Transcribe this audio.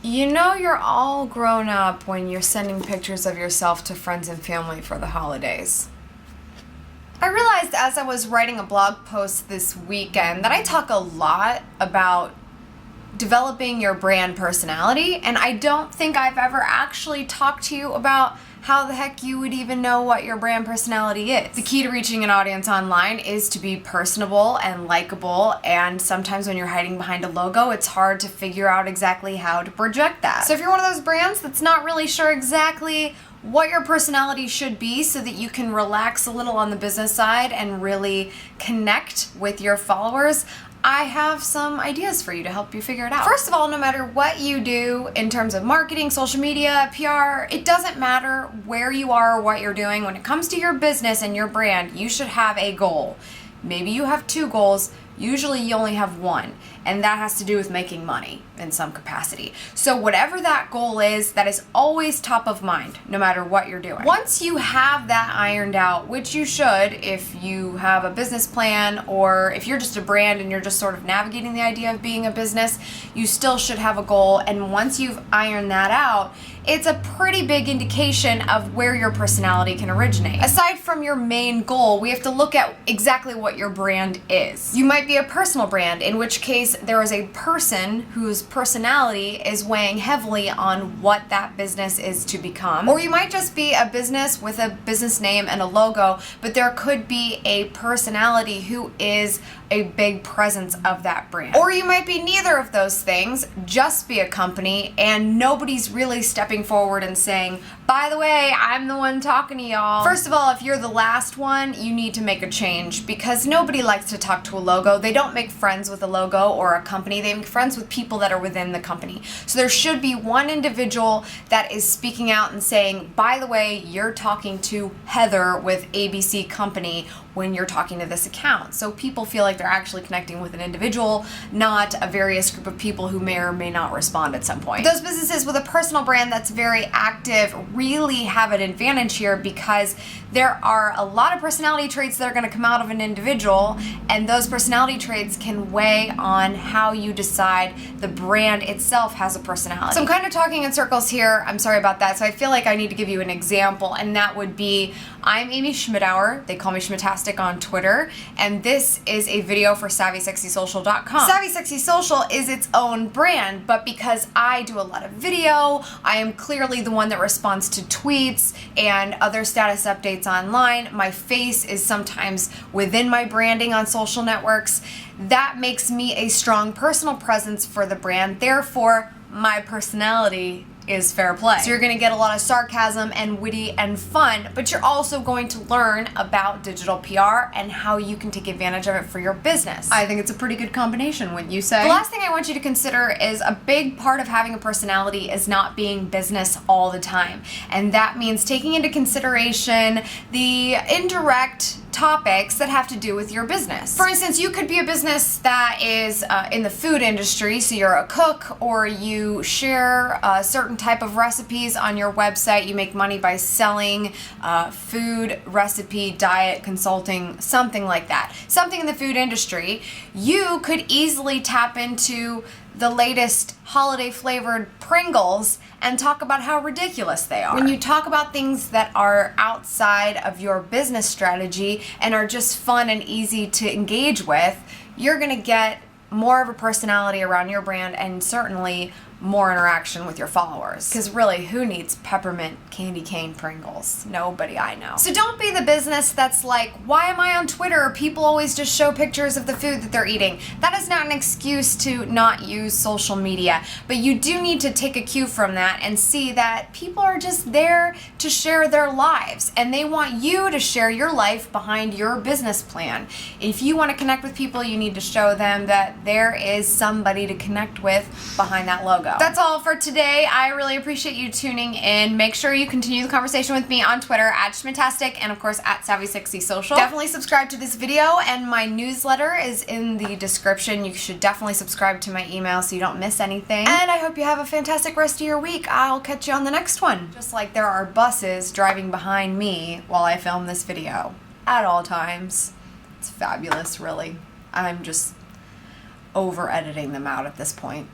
You know you're all grown up when you're sending pictures of yourself to friends and family for the holidays. I realized as I was writing a blog post this weekend that I talk a lot about developing your brand personality, and I don't think I've ever actually talked to you about how the heck you would even know what your brand personality is. The key to reaching an audience online is to be personable and likable, and sometimes when you're hiding behind a logo, it's hard to figure out exactly how to project that. So if you're one of those brands that's not really sure exactly what your personality should be so that you can relax a little on the business side and really connect with your followers, I have some ideas for you to help you figure it out. First of all, no matter what you do in terms of marketing, social media, PR, it doesn't matter where you are or what you're doing. When it comes to your business and your brand, you should have a goal. Maybe you have 2 goals. Usually you only have 1, and that has to do with making money in some capacity. So whatever that goal is, that is always top of mind, no matter what you're doing. Once you have that ironed out, which you should if you have a business plan, or if you're just a brand and you're just sort of navigating the idea of being a business, you still should have a goal. And once you've ironed that out, it's a pretty big indication of where your personality can originate. Aside from your main goal, we have to look at exactly what your brand is. You might be a personal brand, in which case there is a person whose personality is weighing heavily on what that business is to become. Or you might just be a business with a business name and a logo, but there could be a personality who is a big presence of that brand. Or you might be neither of those things, just be a company, and nobody's really stepping forward and saying, by the way, I'm the one talking to y'all. First of all, if you're the last one, you need to make a change, because nobody likes to talk to a logo. They don't make friends with a logo or a company. They make friends with people that are within the company. So there should be one individual that is speaking out and saying, by the way, you're talking to Heather with ABC Company when you're talking to this account. So people feel like they're actually connecting with an individual, not a various group of people who may or may not respond at some point. Those businesses with a personal brand that's very active really have an advantage here, because there are a lot of personality traits that are going to come out of an individual, and those personality traits can weigh on how you decide the brand itself has a personality. So I'm kind of talking in circles here. I'm sorry about that. So I feel like I need to give you an example, and that would be, I'm Amy Schmidauer. They call me Schmitastic on Twitter, and this is a video for SavvySexySocial.com. Savvy Sexy Social is its own brand, but because I do a lot of video, I am clearly the one that responds to tweets and other status updates online. My face is sometimes within my branding on social networks. That makes me a strong personal presence for the brand. Therefore, my personality is fair play. So you're gonna get a lot of sarcasm and witty and fun, but you're also going to learn about digital PR and how you can take advantage of it for your business. I think it's a pretty good combination, wouldn't you say? The last thing I want you to consider is a big part of having a personality is not being business all the time. And that means taking into consideration the indirect topics that have to do with your business. For instance, you could be a business that is in the food industry, so you're a cook, or you share a certain type of recipes on your website. You make money by selling food, recipe, diet, consulting, something like that. Something in the food industry. You could easily tap into the latest holiday flavored Pringles and talk about how ridiculous they are. When you talk about things that are outside of your business strategy and are just fun and easy to engage with, you're gonna get more of a personality around your brand, and certainly more interaction with your followers. Because really, who needs peppermint candy cane Pringles? Nobody I know. So don't be the business that's like, why am I on Twitter? People always just show pictures of the food that they're eating. That is not an excuse to not use social media, but you do need to take a cue from that and see that people are just there to share their lives, and they want you to share your life behind your business plan. If you want to connect with people, you need to show them that there is somebody to connect with behind that logo. That's all for today. I really appreciate you tuning in. Make sure you continue the conversation with me on Twitter at Schmitastic, and of course at Savvy Sexy Social. Definitely subscribe to this video, and my newsletter is in the description. You should definitely subscribe to my email so you don't miss anything. And I hope you have a fantastic rest of your week. I'll catch you on the next one. Just like there are buses driving behind me while I film this video at all times. It's fabulous, really. I'm just over editing them out at this point.